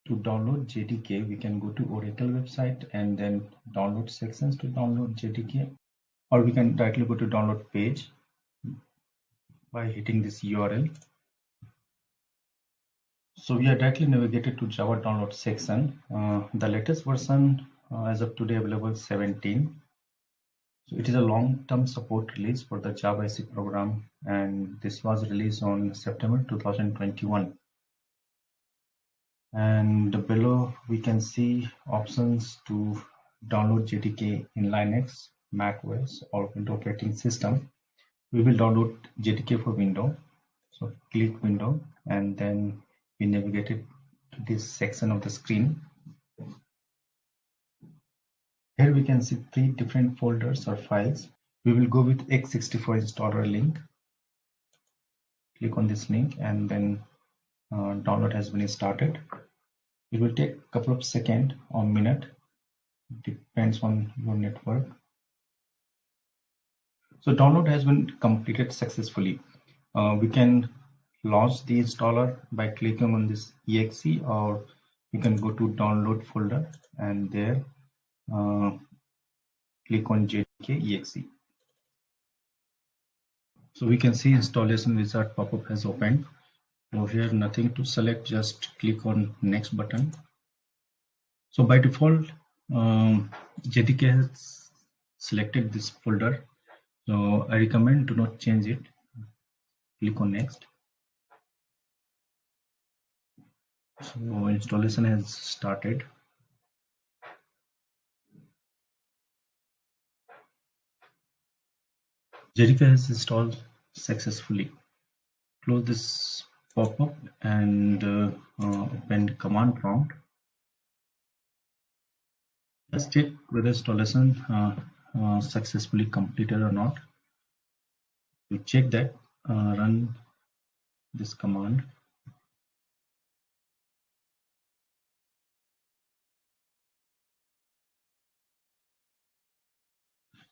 To download JDK, we can go to Oracle website and then download sections to download JDK, or we can directly go to download page by hitting this URL. So we are directly navigated to Java download section. The latest version as of today available 17. So it is a long-term support release for the Java SE program, and this was released on September 2021. And below we can see options to download JDK in Linux, Mac OS, or Windows operating system. We will download JDK for Windows. So click Window and then we navigate it to this section of the screen. Here we can see 3 different folders or files. We will go with x64 installer link. Click on this link and then download has been started. It will take a couple of seconds or minute, depends on your network. So download has been completed successfully. We can launch the installer by clicking on this exe, or you can go to download folder and there click on JDK exe. So we can see installation wizard pop-up has opened. Now here nothing to select, just click on next button. So by default JDK has selected this folder, so I recommend do not change it. Click on next. So installation has started. JDK has installed successfully. Close this pop-up and open command prompt. Let's check whether installation successfully completed or not. To check that, run this command.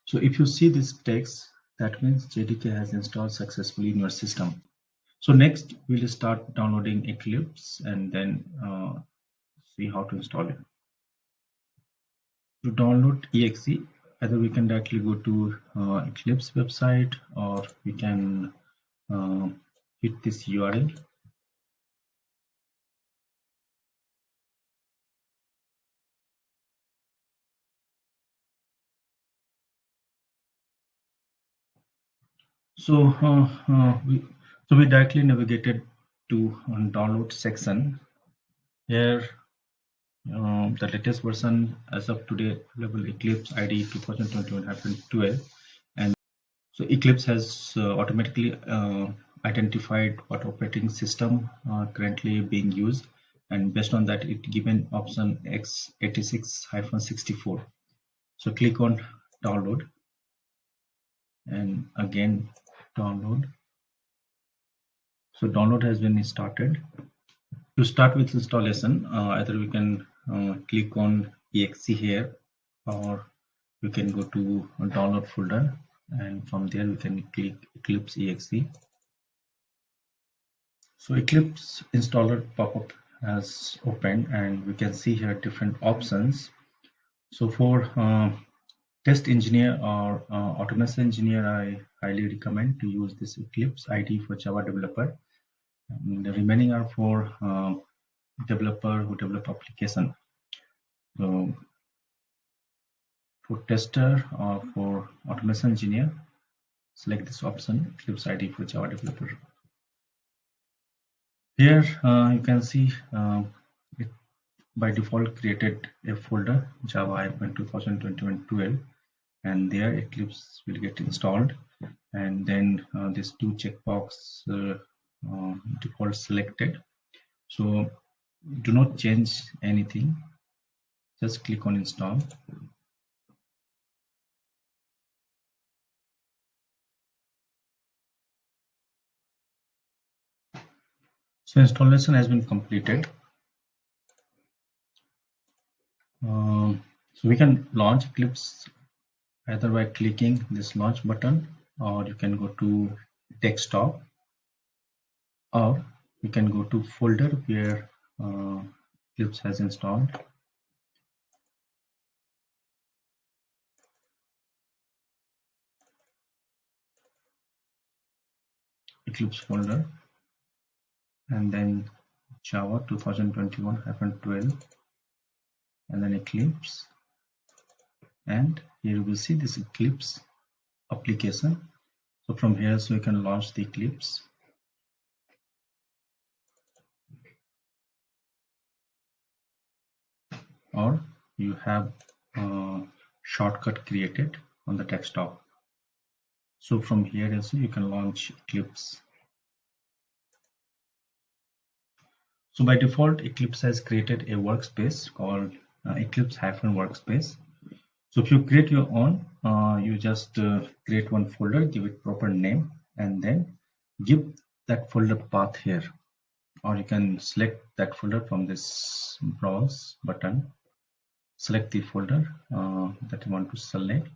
So if you see this text, that means JDK has installed successfully in your system. So next we'll start downloading Eclipse and then see how to install it. To download exe, either we can directly go to Eclipse website, or we can hit this URL. So we directly navigated to download section. Here the latest version as of today available, Eclipse IDE 2021-12, and so Eclipse has automatically identified what operating system currently being used, and based on that it given option x86-64. So click on download and again download. So download has been started. To start with installation, either we can click on exe here, or we can go to download folder and from there we can click Eclipse exe. So Eclipse installer pop-up has opened and we can see here different options. So for test engineer or automation engineer, I highly recommend to use this Eclipse IDE for Java developer. And the remaining are for developer who develop application. So for tester or for automation engineer, select this option, Eclipse IDE for Java developer. Here you can see it by default created a folder Java 2021-12, and there Eclipse will get installed, and then these 2 checkbox default selected. So do not change anything, just click on install. So installation has been completed. So we can launch Eclipse either by clicking this launch button, or you can go to desktop, or you can go to folder where Eclipse has installed. Eclipse folder, and then Java 2021-12, and then Eclipse, and here you will see this Eclipse application. So from here, so you can launch the Eclipse. Or you have a shortcut created on the desktop. So from here also you can launch Eclipse. So by default, Eclipse has created a workspace called Eclipse-workspace. So if you create your own, you just create one folder, give it proper name, and then give that folder path here. Or you can select that folder from this browse button. Select the folder that you want to select.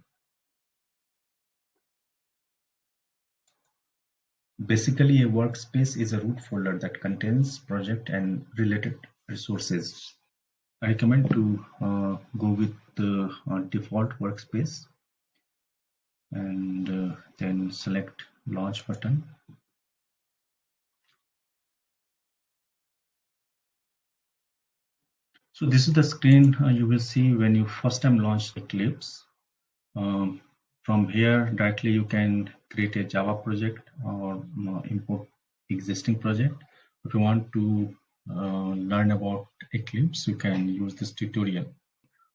Basically, a workspace is a root folder that contains project and related resources. I recommend to go with the default workspace, and then select launch button. So this is the screen you will see when you first time launch Eclipse. Um, from here directly you can create a Java project or import existing project. If you want to learn about Eclipse, you can use this tutorial.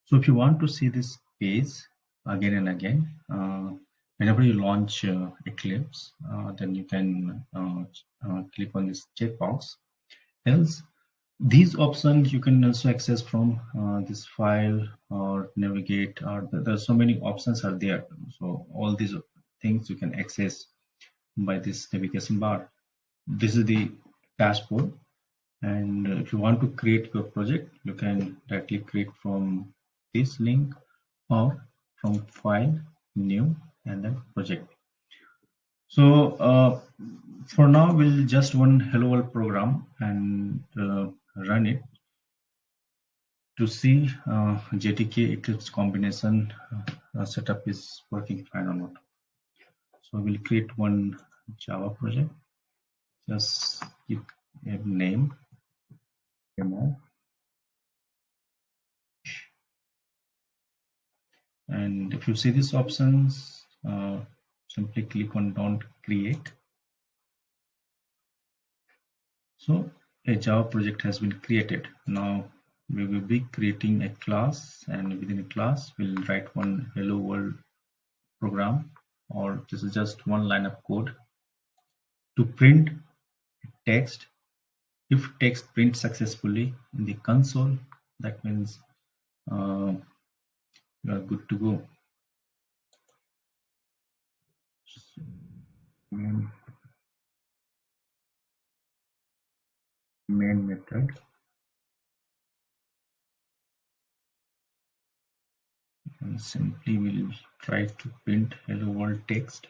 So if you want to see this page again and again, whenever you launch Eclipse, then you can click on this checkbox. Else, these options you can also access from this file or navigate, or there are so many options are there. So all these things you can access by this navigation bar. This is the dashboard, and if you want to create your project, you can directly create from this link or from file, new, and then project. So for now we'll just run hello world program and run it to see JDK Eclipse combination setup is working fine or not. So we'll create one Java project. Just give a name, demo, and if you see these options, simply click on don't create. So a Java project has been created. Now we will be creating a class, and within a class we'll write one hello world program, or this is just one line of code to print text. If text prints successfully in the console, that means uh, you are good to go. Main, main method, and simply we'll try to print hello world text.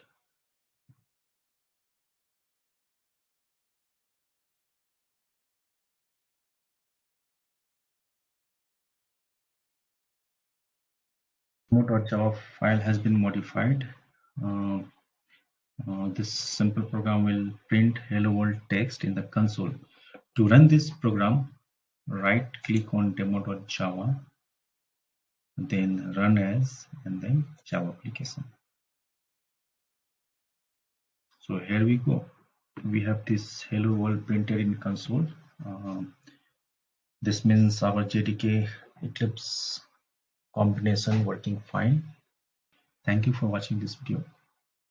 Demo.java file has been modified. This simple program will print hello world text in the console. To run this program, right click on demo.java, then run as, and then Java application. So here we go. We have this hello world printed in console. This means our JDK Eclipse combination working fine. Thank you for watching this video.